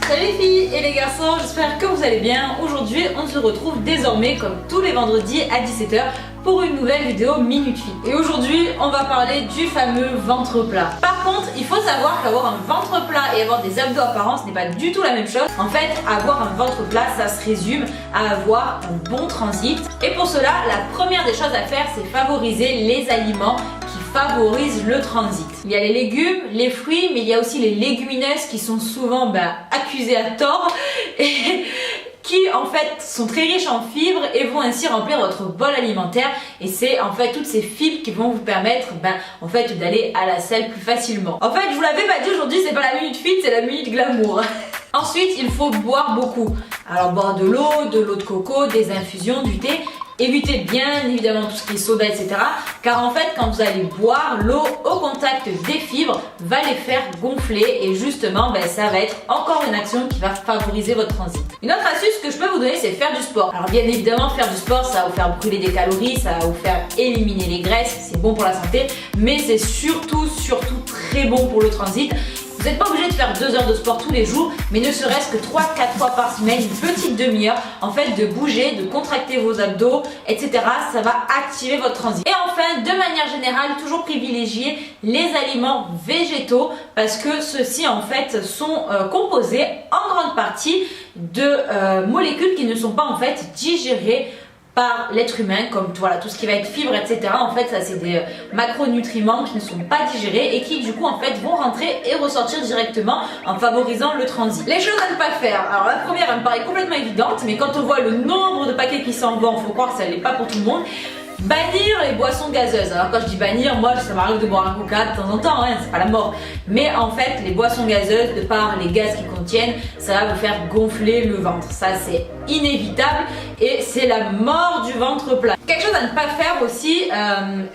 Salut les filles et les garçons, j'espère que vous allez bien. Aujourd'hui, on se retrouve désormais comme tous les vendredis à 17 h pour une nouvelle vidéo Minute Fit. Et aujourd'hui, on va parler du fameux ventre plat. Par contre, il faut savoir qu'avoir un ventre plat et avoir des abdos apparents, ce n'est pas du tout la même chose. En fait, avoir un ventre plat, ça se résume à avoir un bon transit. Et pour cela, la première des choses à faire, c'est favoriser les aliments favorise le transit. Il y a les légumes, les fruits, mais il y a aussi les légumineuses qui sont souvent accusées à tort et qui en fait sont très riches en fibres et vont ainsi remplir votre bol alimentaire, et c'est en fait toutes ces fibres qui vont vous permettre en fait d'aller à la selle plus facilement. En fait, je vous l'avais pas dit, aujourd'hui c'est pas la minute fit, c'est la minute glamour. Ensuite, il faut boire beaucoup. Alors boire de l'eau de coco, des infusions, du thé. Évitez bien évidemment tout ce qui est soda, etc. Car en fait, quand vous allez boire, l'eau au contact des fibres va les faire gonfler et justement, ça va être encore une action qui va favoriser votre transit. Une autre astuce que je peux vous donner, c'est faire du sport. Alors bien évidemment, faire du sport, ça va vous faire brûler des calories, ça va vous faire éliminer les graisses, c'est bon pour la santé, mais c'est surtout très bon pour le transit. Vous n'êtes pas obligé de faire 2 heures de sport tous les jours, mais ne serait-ce que 3-4 fois par semaine, une petite demi-heure, en fait de bouger, de contracter vos abdos, etc. Ça va activer votre transit. Et enfin, de manière générale, toujours privilégier les aliments végétaux parce que ceux-ci en fait sont composés en grande partie de molécules qui ne sont pas en fait digérées par l'être humain, comme voilà, tout ce qui va être fibres, etc. En fait, ça c'est des macronutriments qui ne sont pas digérés et qui du coup en fait vont rentrer et ressortir directement en favorisant le transit. Les choses à ne pas faire. Alors la première, elle me paraît complètement évidente, mais quand on voit le nombre de paquets qui s'en vont, faut croire que ça n'est pas pour tout le monde. Bannir les boissons gazeuses. Alors quand je dis bannir, moi ça m'arrive de boire un coca de temps en temps, c'est pas la mort. Mais en fait, les boissons gazeuses, de par les gaz qu'ils contiennent, ça va vous faire gonfler le ventre. Ça c'est inévitable et c'est la mort du ventre plat. Quelque chose à ne pas faire aussi,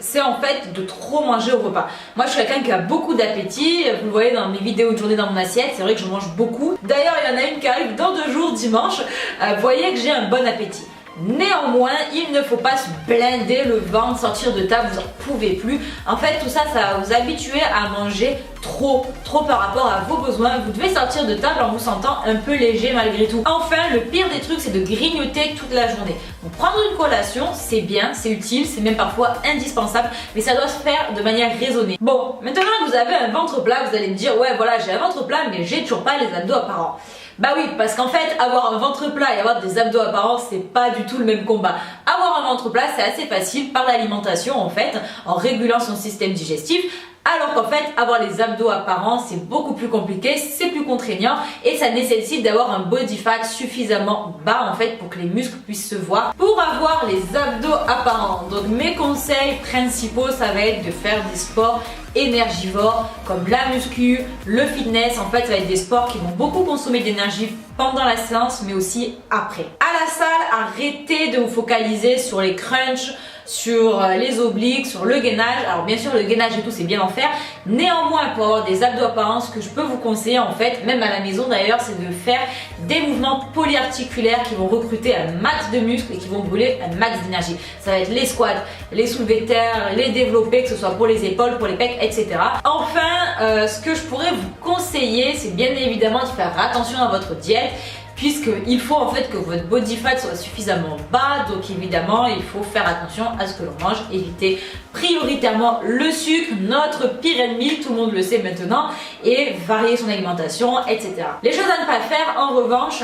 c'est en fait de trop manger au repas. Moi je suis quelqu'un qui a beaucoup d'appétit, vous le voyez dans mes vidéos de journée dans mon assiette, c'est vrai que je mange beaucoup. D'ailleurs il y en a une qui arrive dans 2 jours dimanche, vous voyez que j'ai un bon appétit. Néanmoins, il ne faut pas se blinder le ventre, sortir de table, vous n'en pouvez plus. En fait, tout ça, ça va vous habituer à manger trop par rapport à vos besoins. Vous devez sortir de table en vous sentant un peu léger malgré tout. Enfin, le pire des trucs, c'est de grignoter toute la journée. Donc, prendre une collation, c'est bien, c'est utile, c'est même parfois indispensable, mais ça doit se faire de manière raisonnée. Bon, maintenant que vous avez un ventre plat, vous allez me dire, ouais, voilà, j'ai un ventre plat, mais j'ai toujours pas les abdos apparents. Bah oui, parce qu'en fait, avoir un ventre plat et avoir des abdos apparents, c'est pas du tout le même combat. Avoir un ventre plat, c'est assez facile par l'alimentation en fait, en régulant son système digestif. Alors qu'en fait, avoir les abdos apparents, c'est beaucoup plus compliqué, c'est plus contraignant et ça nécessite d'avoir un body fat suffisamment bas en fait pour que les muscles puissent se voir. Pour avoir les abdos apparents, donc mes conseils principaux, ça va être de faire des sports énergivores comme la muscu, le fitness. En fait, ça va être des sports qui vont beaucoup consommer d'énergie pendant la séance mais aussi après. À la salle, arrêtez de vous focaliser sur les crunchs, sur les obliques, sur le gainage. Alors bien sûr le gainage et tout c'est bien d'en faire, néanmoins pour avoir des abdos apparents, ce que je peux vous conseiller en fait, même à la maison d'ailleurs, c'est de faire des mouvements polyarticulaires qui vont recruter un max de muscles et qui vont brûler un max d'énergie. Ça va être les squats, les soulevés de terre, les développés, que ce soit pour les épaules, pour les pecs, etc. Enfin, ce que je pourrais vous conseiller, c'est bien évidemment de faire attention à votre diète, puisqu'il faut en fait que votre body fat soit suffisamment bas, donc évidemment il faut faire attention à ce que l'on mange, éviter prioritairement le sucre, notre pire ennemi, tout le monde le sait maintenant, et varier son alimentation, etc. Les choses à ne pas faire en revanche,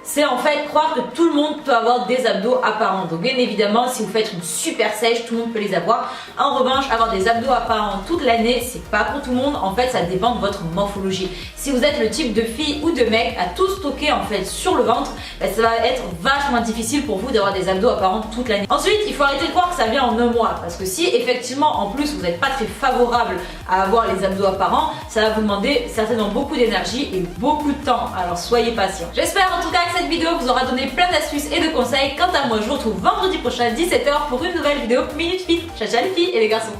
c'est en fait croire que tout le monde peut avoir des abdos apparents. Donc bien évidemment, si vous faites une super sèche, tout le monde peut les avoir. En revanche, avoir des abdos apparents toute l'année, c'est pas pour tout le monde. En fait, ça dépend de votre morphologie. Si vous êtes le type de fille ou de mec à tout stocker en fait sur le ventre, ça va être vachement difficile pour vous d'avoir des abdos apparents toute l'année. Ensuite, il faut arrêter de croire que ça vient en un mois, parce que si effectivement en plus vous n'êtes pas très favorable à avoir les abdos apparents, ça va vous demander certainement beaucoup d'énergie et beaucoup de temps. Alors soyez patient. J'espère en tout cas que cette vidéo vous aura donné plein d'astuces et de conseils. Quant à moi, je vous retrouve vendredi prochain à 17 h pour une nouvelle vidéo Minute Fit. Ciao ciao les filles et les garçons.